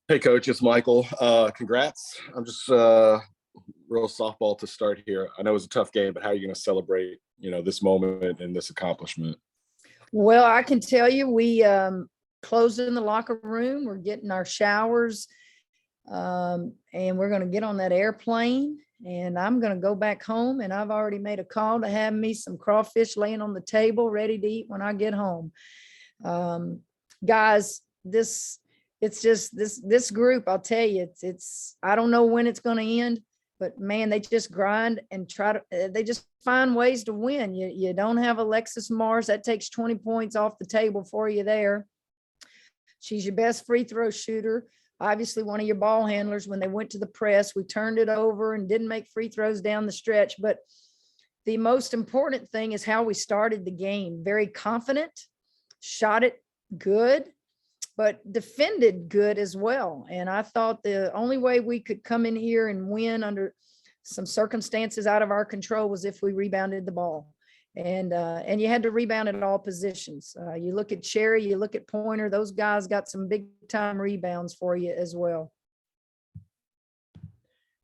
Hey, Coach, it's Michael. Congrats. I'm just real softball to start here. I know it was a tough game, but how are you going to celebrate, this moment and this accomplishment? Well, I can tell you, we closed in the locker room. We're getting our showers, and we're going to get on that airplane. And I'm going to go back home. And I've already made a call to have me some crawfish laying on the table, ready to eat when I get home. Guys, this group, I'll tell you, it's I don't know when it's going to end, but man, they just grind and they just find ways to win. You don't have Alexis Mars. That takes 20 points off the table for you there. She's your best free throw shooter. Obviously one of your ball handlers. When they went to the press, we turned it over and didn't make free throws down the stretch. But the most important thing is how we started the game. Very confident, shot it good, but defended good as well. And I thought the only way we could come in here and win under some circumstances out of our control was if we rebounded the ball. And you had to rebound at all positions. You look at Cherry, you look at Pointer, those guys got some big time rebounds for you as well.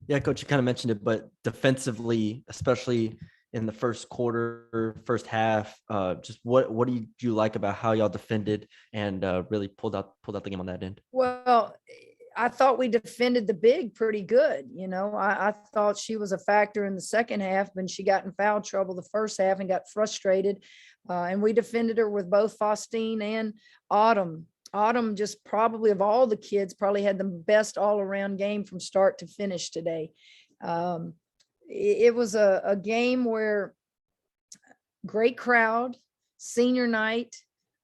Yeah, Coach, you kind of mentioned it, but defensively, especially in the first quarter, first half, just what do you like about how y'all defended and really pulled out the game on that end? Well, I thought we defended the big pretty good. I thought she was a factor in the second half, but she got in foul trouble the first half and got frustrated. And we defended her with both Faustine and Autumn. Autumn just probably of all the kids probably had the best all around game from start to finish today. It was a game where great crowd, senior night,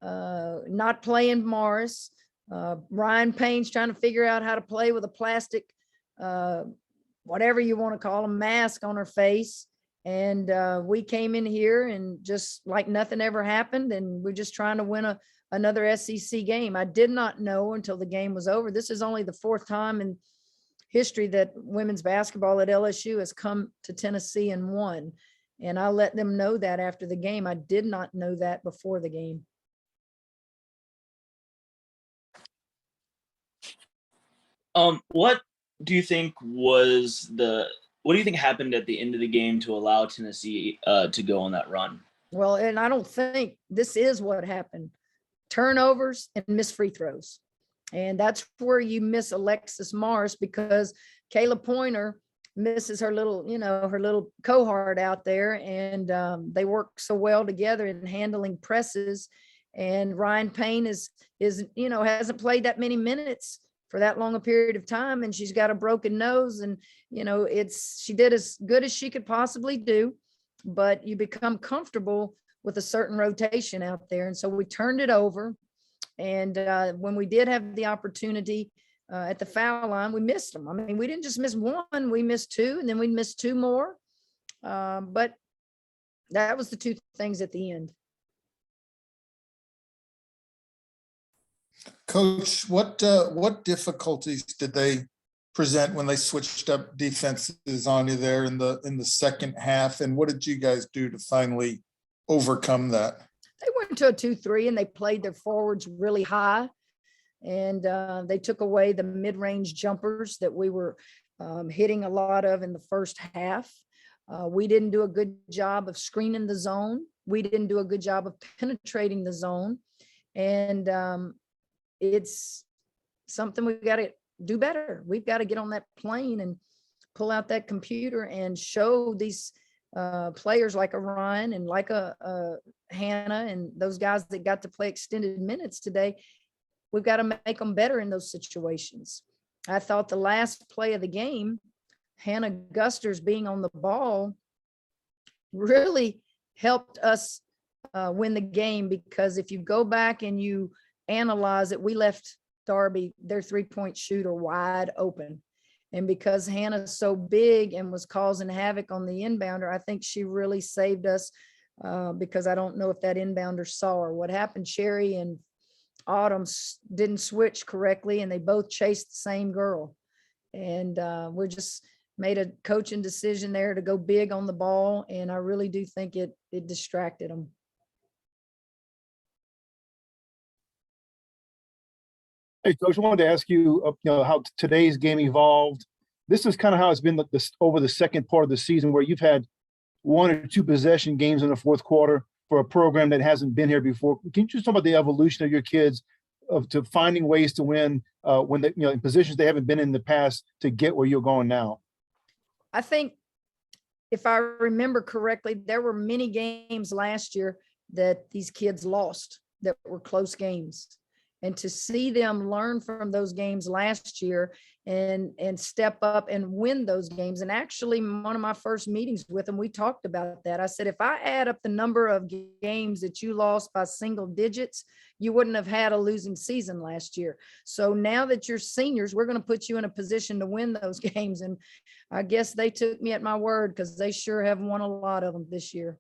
not playing Morris. Ryan Payne's trying to figure out how to play with a plastic, whatever you want to call a mask on her face. And we came in here and just like nothing ever happened. And we're just trying to win another SEC game. I did not know until the game was over. This is only the fourth time in history that women's basketball at LSU has come to Tennessee and won. And I let them know that after the game. I did not know that before the game. What do you think happened at the end of the game to allow Tennessee to go on that run? Well, and I don't think this is what happened. Turnovers and missed free throws. And that's where you miss Alexis Mars, because Kayla Pointer misses her little cohort out there. And they work so well together in handling presses. And Ryan Payne is hasn't played that many minutes for that long a period of time. And she's got a broken nose, and, she did as good as she could possibly do, but you become comfortable with a certain rotation out there. And so we turned it over. And when we did have the opportunity at the foul line, we missed them. I mean, we didn't just miss one, we missed two, and then we missed two more. But that was the two things at the end. Coach, what difficulties did they present when they switched up defenses on you there in the second half? And what did you guys do to finally overcome that? They went to a 2-3 and they played their forwards really high. And they took away the mid-range jumpers that we were hitting a lot of in the first half. We didn't do a good job of screening the zone. We didn't do a good job of penetrating the zone. And it's something we've got to do better. We've got to get on that plane and pull out that computer and show these players like a Ryan and like a Hannah and those guys that got to play extended minutes today. We've got to make them better in those situations. I thought the last play of the game, Hannah Gusters being on the ball, really helped us win the game, because if you go back and you analyze it, we left Darby, their 3-point shooter, wide open. And because Hannah's so big and was causing havoc on the inbounder, I think she really saved us, because I don't know if that inbounder saw her. What happened, Cherry and Autumn didn't switch correctly, and they both chased the same girl. And we're just made a coaching decision there to go big on the ball. And I really do think it distracted them. Hey, Coach, I wanted to ask you, how today's game evolved. This is kind of how it's been over the second part of the season, where you've had 1 or 2 possession games in the fourth quarter for a program that hasn't been here before. Can you just talk about the evolution of your kids to finding ways to win when they, in positions they haven't been in the past to get where you're going now? I think if I remember correctly, there were many games last year that these kids lost that were close games. And to see them learn from those games last year and step up and win those games. And actually, one of my first meetings with them, we talked about that. I said, if I add up the number of games that you lost by single digits, you wouldn't have had a losing season last year. So now that you're seniors, we're going to put you in a position to win those games. And I guess they took me at my word, because they sure have won a lot of them this year.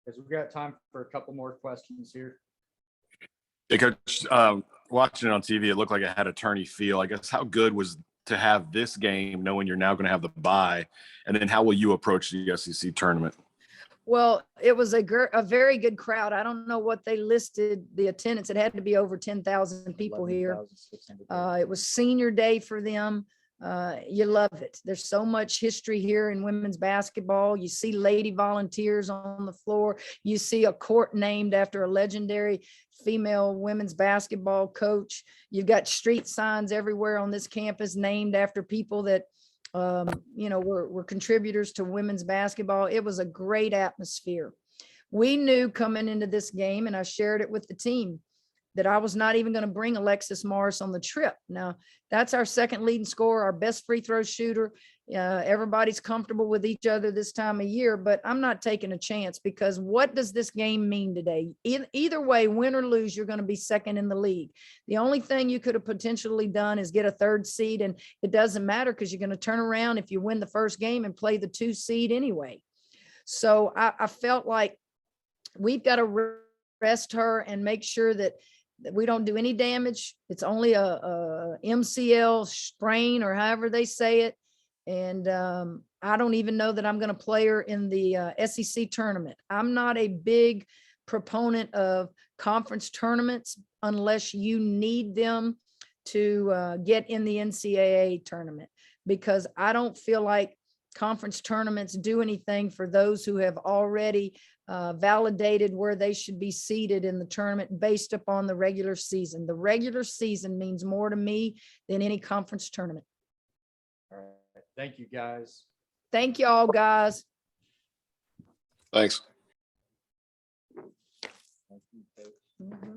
Because we've got time for a couple more questions here. Hey, Coach, watching it on TV, it looked like it had a tourney feel. I guess how good was to have this game, knowing you're now going to have the bye, and then how will you approach the SEC tournament? Well, it was a very good crowd. I don't know what they listed the attendance. It had to be over 10,000 people here. It was senior day for them. You love it. There's so much history here in women's basketball. You see lady volunteers on the floor. You see a court named after a legendary female women's basketball coach. You've got street signs everywhere on this campus named after people that, were contributors to women's basketball. It was a great atmosphere. We knew coming into this game, and I shared it with the team, that I was not even going to bring Alexis Morris on the trip. Now, that's our second leading scorer, our best free throw shooter. Everybody's comfortable with each other this time of year, but I'm not taking a chance, because what does this game mean today? Either way, win or lose, you're going to be second in the league. The only thing you could have potentially done is get a 3rd seed, and it doesn't matter, because you're going to turn around if you win the first game and play the 2 seed anyway. So I felt like we've got to rest her and make sure that we don't do any damage. It's only a MCL sprain, or however they say it. And I don't even know that I'm going to play her in the SEC tournament. I'm not a big proponent of conference tournaments unless you need them to get in the NCAA tournament, because I don't feel like conference tournaments do anything for those who have already validated where they should be seated in the tournament based upon the regular season. The regular season means more to me than any conference tournament. All right. Thank you, guys. Thank you all, guys. Thanks. Thank you, Coach.